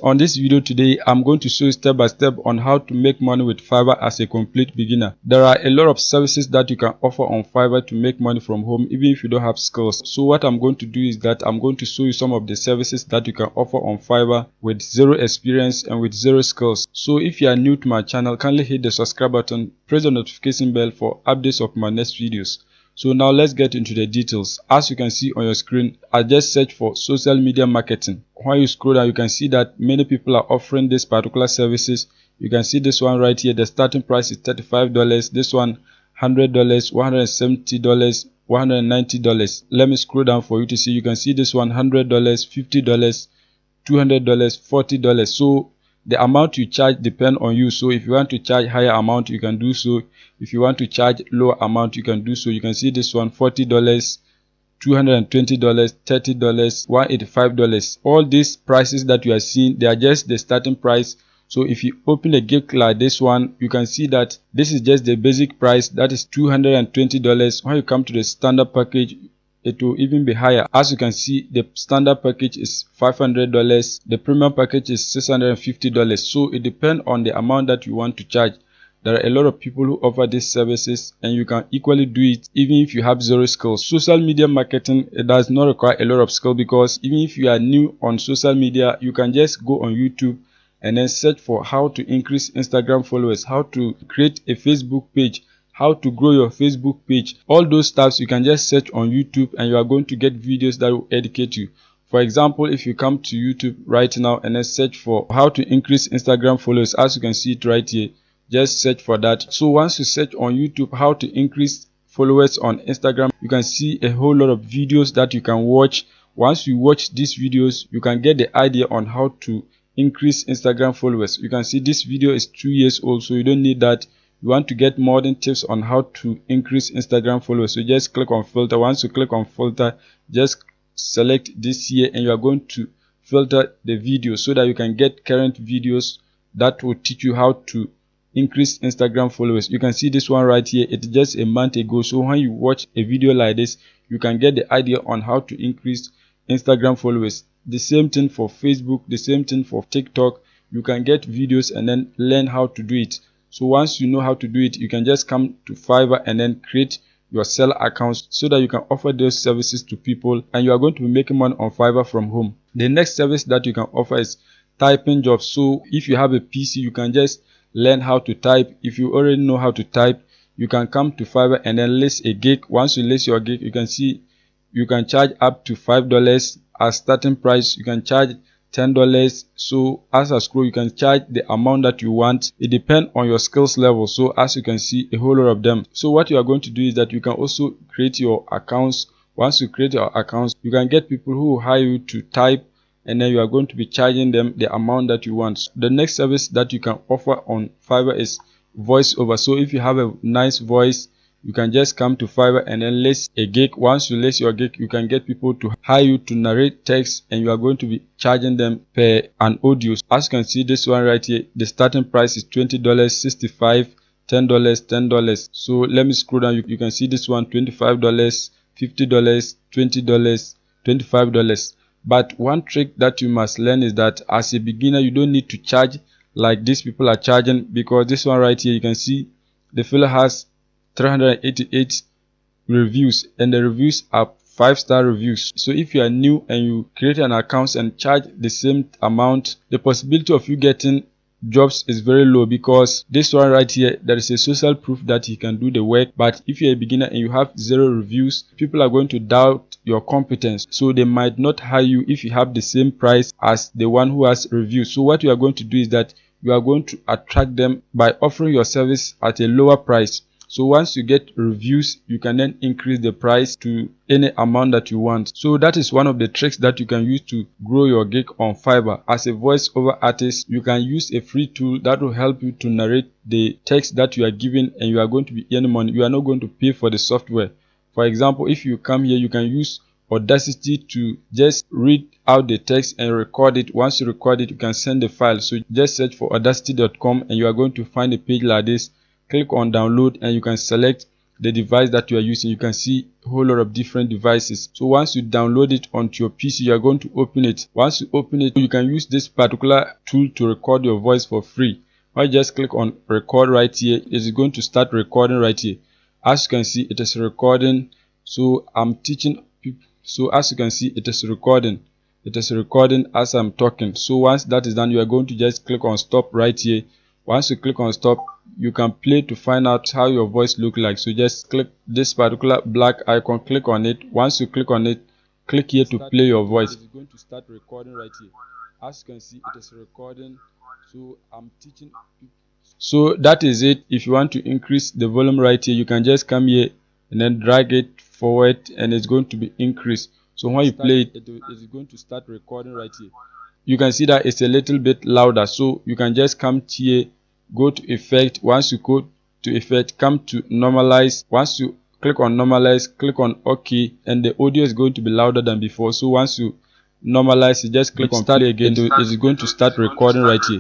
on this video today, I'm going to show you step by step on how to make money with Fiverr as a complete beginner. There are a lot of services that you can offer on Fiverr to make money from home even if you don't have skills. So what I'm going to do is that I'm going to show you some of the services that you can offer on Fiverr with zero experience and with zero skills. So if you are new to my channel, kindly hit the subscribe button, press the notification bell for updates of my next videos. So now let's get into the details. As you can see on your screen, I just searched for social media marketing. When you scroll down, you can see that many people are offering this particular services. You can see this one right here. The starting price is $35. This one $100, $170, $190. Let me scroll down for you to see. You can see this one $100, $50, $200, $40. So the amount you charge depends on you. So if you want to charge higher amount, you can do so. If you want to charge lower amount, you can do so. You can see this one $40, $220, $30, $185. All these prices that you are seeing, they are just the starting price. So if you open a gig like this one, you can see that this is just the basic price, that is $220. When you come to the standard package, it will even be higher. As you can see, the standard package is $500, the premium package is $650. So it depends on the amount that you want to charge. There are a lot of people who offer these services and you can equally do it even if you have zero skills. Social media marketing, it does not require a lot of skill, because even if you are new on social media, you can just go on YouTube and then search for how to increase Instagram followers, how to create a Facebook page, how to grow your Facebook page. All those stuff you can just search on YouTube and you are going to get videos that will educate you. For example, if you come to YouTube right now and then search for how to increase Instagram followers, as you can see it right here, just search for that. So once you search on YouTube how to increase followers on Instagram, you can see a whole lot of videos that you can watch. Once you watch these videos, you can get the idea on how to increase Instagram followers. You can see this video is 2 years old, so you don't need that. You want to get modern tips on how to increase Instagram followers, so just click on filter. Once you click on filter, just select this here and you are going to filter the video so that you can get current videos that will teach you how to increase Instagram followers. You can see this one right here, it's just a month ago. So when you watch a video like this, you can get the idea on how to increase Instagram followers. The same thing for Facebook, the same thing for TikTok. You can get videos and then learn how to do it. So once you know how to do it, you can just come to Fiverr and then create your seller accounts so that you can offer those services to people and you are going to be making money on Fiverr from home. The next service that you can offer is typing jobs. So if you have a PC, you can just learn how to type. If you already know how to type, you can come to Fiverr and then list a gig. Once you list your gig, you can see you can charge up to $5 as starting price. You can charge $10. So as I scroll, you can charge the amount that you want. It depends on your skills level. So as you can see, a whole lot of them. So what you are going to do is that you can also create your accounts. Once you create your accounts, you can get people who will hire you to type, and then you are going to be charging them the amount that you want. The next service that you can offer on Fiverr is voiceover. So if you have a nice voice, you can just come to Fiverr and then list a gig. Once you list your gig, you can get people to hire you to narrate text and you are going to be charging them per an audio. As you can see this one right here, the starting price is $20, $65, $10, $10. So let me scroll down. You can see this one $25, $50, $20, $25. But one trick that you must learn is that as a beginner, you don't need to charge like these people are charging, because this one right here, you can see the fella has 388 reviews and the reviews are 5-star reviews. So if you are new and you create an account and charge the same amount, the possibility of you getting jobs is very low, because this one right here, there is a social proof that he can do the work. But if you're a beginner and you have 0 reviews, people are going to doubt your competence, so they might not hire you if you have the same price as the one who has reviews. So what you are going to do is that you are going to attract them by offering your service at a lower price. So once you get reviews, you can then increase the price to any amount that you want. So that is one of the tricks that you can use to grow your gig on Fiverr. As a voiceover artist, you can use a free tool that will help you to narrate the text that you are given, and you are going to be earning money. You are not going to pay for the software. For example, if you come here, you can use Audacity to just read out the text and record it. Once you record it, you can send the file. So just search for audacity.com and you are going to find a page like this. Click on download and you can select the device that you are using. You can see a whole lot of different devices. So once you download it onto your PC, you are going to open it. Once you open it, you can use this particular tool to record your voice for free. I just click on record right here. It is going to start recording right here. As you can see, it is recording. So I'm teaching people. So as you can see, it is recording. It is recording as I'm talking. So once that is done, you are going to just click on stop right here. Once you click on stop, you can play to find out how your voice look like. So just click this particular black icon, click on it. Once you click on it, click here to play your voice. It's going to start recording right here. As you can see, it is recording. So I'm teaching people. So that is it. If you want to increase the volume right here, you can just come here and then drag it forward and it's going to be increased. So when you play it, it is going to start recording right here. You can see that it's a little bit louder. So you can just come here, go to effect. Once you go to effect, come to normalize. Once you click on normalize, click on OK, and the audio is going to be louder than before. So once you normalize, you just click on play again. It is going to start recording right here.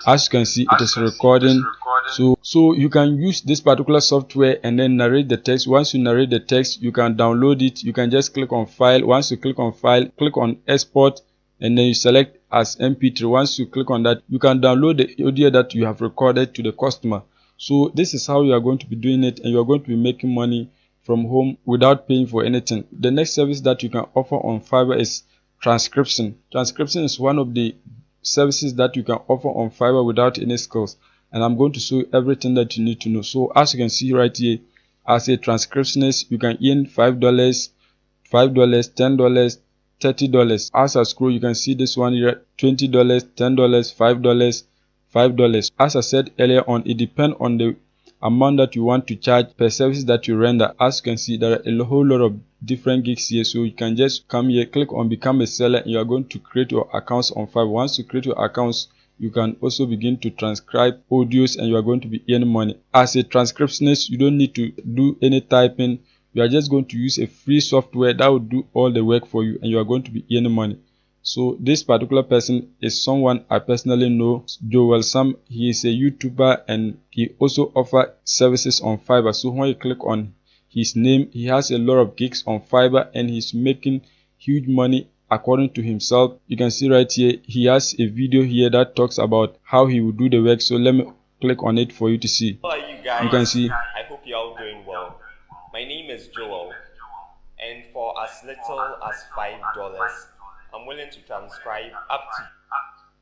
As you can see, it is recording. So you can use this particular software and then narrate the text. Once you narrate the text, you can download it. You can just click on file. Once you click on file, click on export, and then you select as MP3. Once you click on that, you can download the audio that you have recorded to the customer. So this is how you are going to be doing it, and you are going to be making money from home without paying for anything. The next service that you can offer on Fiverr is transcription. Transcription is one of the services that you can offer on Fiverr without any skills, and I'm going to show you everything that you need to know. So as you can see right here, as a transcriptionist, you can earn $5, $10, $30. As I scroll, you can see this one here, $20, $10, $5. As I said earlier on, it depends on the amount that you want to charge per service that you render. As you can see, there are a whole lot of different gigs here. So you can just come here, click on become a seller, and you are going to create your accounts on Fiverr. Once you create your accounts, you can also begin to transcribe audios and you are going to be earning money. As a transcriptionist, you don't need to do any typing. You are just going to use a free software that will do all the work for you and you are going to be earning money. So this particular person is someone I personally know, Joel Sam. He is a YouTuber and he also offers services on Fiverr. So when you click on his name, he has a lot of gigs on Fiverr and he's making huge money according to himself. You can see right here, he has a video here that talks about how he will do the work. So let me click on it for you to see. How are you guys? You can see. I hope you're all doing well. My name is Joel, and for as little as $5, I'm willing to transcribe up to.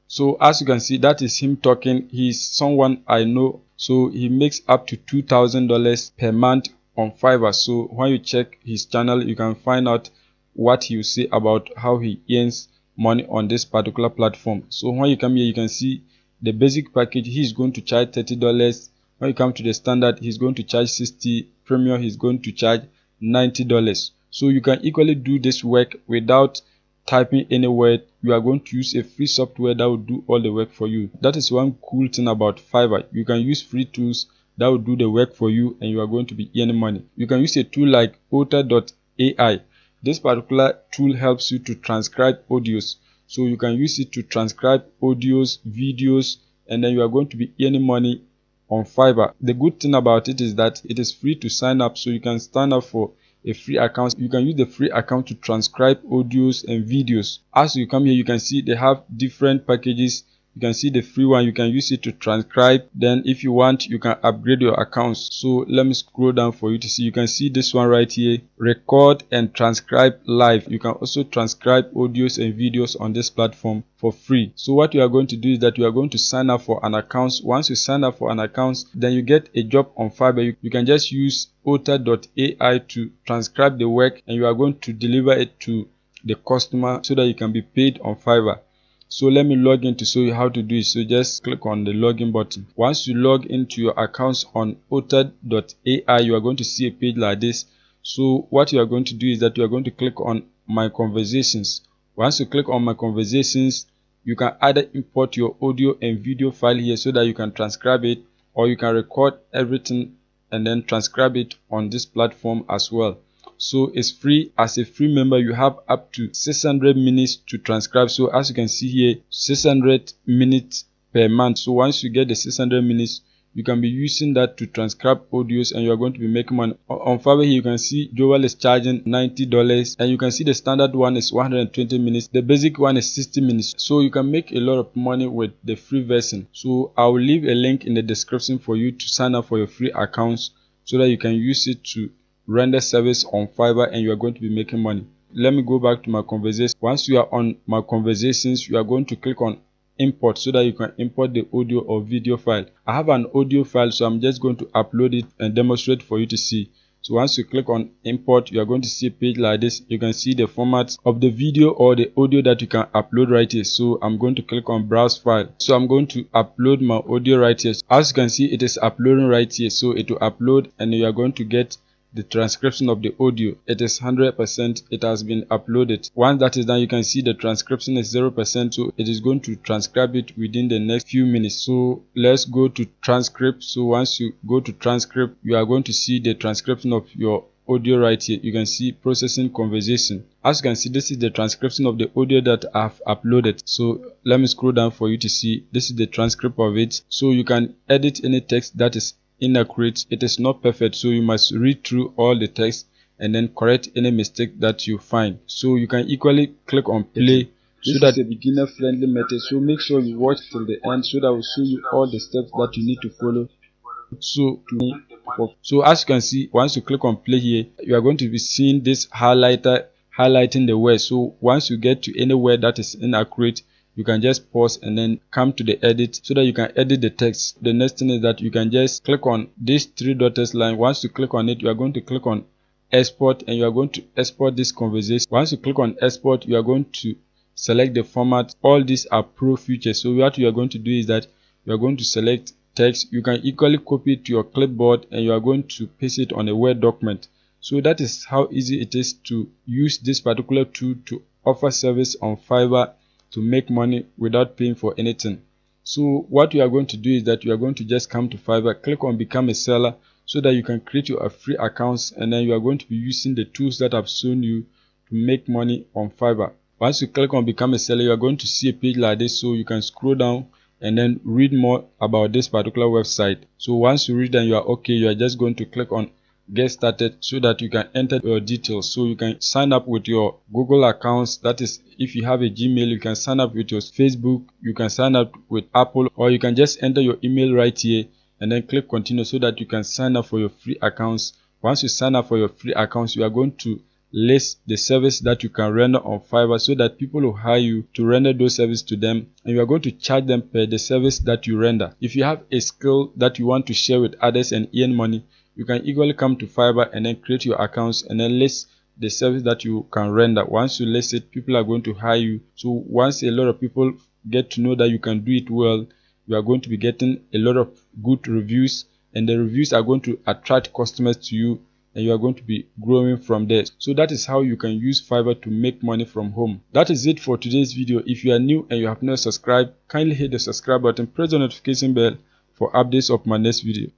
So as you can see, that is him talking. He's someone I know. So he makes up to $2,000 per month on Fiverr. So when you check his channel, you can find out what he will say about how he earns money on this particular platform. So when you come here, you can see the basic package. He's going to charge $30. When you come to the standard, he's going to charge $60. Premium, he's going to charge $90. So you can equally do this work without typing any word. You are going to use a free software that will do all the work for you. That is one cool thing about Fiverr. You can use free tools that will do the work for you and you are going to be earning money. You can use a tool like Otter.ai. This particular tool helps you to transcribe audios. So you can use it to transcribe audios, videos, and then you are going to be earning money on Fiverr. The good thing about it is that it is free to sign up. So you can sign up for a free account. You can use the free account to transcribe audios and videos. As you come here, you can see they have different packages. You can see the free one, you can use it to transcribe. Then if you want, you can upgrade your accounts. So let me scroll down for you to see. You can see this one right here, record and transcribe live. You can also transcribe audios and videos on this platform for free. So what you are going to do is that you are going to sign up for an account. Once you sign up for an account, then you get a job on Fiverr. You can just use Otter.ai to transcribe the work and you are going to deliver it to the customer so that you can be paid on Fiverr. So let me log in to show you how to do it. So just click on the login button. Once you log into your accounts on Otter.ai, you are going to see a page like this. So what you are going to do is that you are going to click on my conversations. Once you click on my conversations, you can either import your audio and video file here so that you can transcribe it, or you can record everything and then transcribe it on this platform as well. So it's free. As a free member, you have up to 600 minutes to transcribe. So as you can see here, 600 minutes per month. So once you get the 600 minutes, you can be using that to transcribe audios and you are going to be making money. On Fiverr here you can see Joel is charging $90 and you can see the standard one is 120 minutes, the basic one is 60 minutes. So you can make a lot of money with the free version. So I will leave a link in the description for you to sign up for your free accounts so that you can use it to render service on Fiverr and you are going to be making money. Let me go back to my conversation. Once you are on my conversations, you are going to click on import so that you can import the audio or video file. I have an audio file, so I'm just going to upload it and demonstrate for you to see. So once you click on import, you are going to see a page like this. You can see the format of the video or the audio that you can upload right here. So I'm going to click on browse file. So I'm going to upload my audio right here. As you can see, it is uploading right here. So it will upload and you are going to get the transcription of the audio. It is 100%. It has been uploaded. Once that is done, you can see the transcription is 0%. So it is going to transcribe it within the next few minutes. So let's go to transcript. So once you go to transcript, you are going to see the transcription of your audio right here. You can see processing conversation. As you can see, this is the transcription of the audio that I have uploaded. So let me scroll down for you to see. This is the transcript of it. So you can edit any text that is inaccurate. It is not perfect, so you must read through all the text and then correct any mistake that you find. So you can equally click on play. So that is a beginner friendly method, so make sure you watch till the end so that I will show you all the steps that you need to follow. So as you can see, once you click on play here, you are going to be seeing this highlighter highlighting the word. So once you get to any word that is inaccurate, you can just pause and then come to the edit so that you can edit the text. The next thing is that you can just click on this three dots line. Once you click on it, you are going to click on export and you are going to export this conversation. Once you click on export, you are going to select the format. All these are pro features. So what you are going to do is that you are going to select text. You can equally copy it to your clipboard and you are going to paste it on a Word document. So that is how easy it is to use this particular tool to offer service on Fiverr to make money without paying for anything. So what you are going to do is that you are going to just come to Fiverr, click on become a seller so that you can create your free accounts and then you are going to be using the tools that I've shown you to make money on Fiverr. Once you click on become a seller, you are going to see a page like this, so you can scroll down and then read more about this particular website. So once you read and you are okay, you are just going to click on get started so that you can enter your details. So you can sign up with your Google accounts. That is, if you have a Gmail, you can sign up with your Facebook, you can sign up with Apple, or you can just enter your email right here and then click continue so that you can sign up for your free accounts. Once you sign up for your free accounts, you are going to list the service that you can render on Fiverr so that people will hire you to render those services to them, and you are going to charge them per the service that you render. If you have a skill that you want to share with others and earn money, you can equally come to Fiverr and then create your accounts and then list the service that you can render. Once you list it, people are going to hire you. So once a lot of people get to know that you can do it well, you are going to be getting a lot of good reviews, and the reviews are going to attract customers to you, and you are going to be growing from there. So that is how you can use Fiverr to make money from home. That is it for today's video. If you are new and you have not subscribed, kindly hit the subscribe button, press the notification bell for updates of my next video.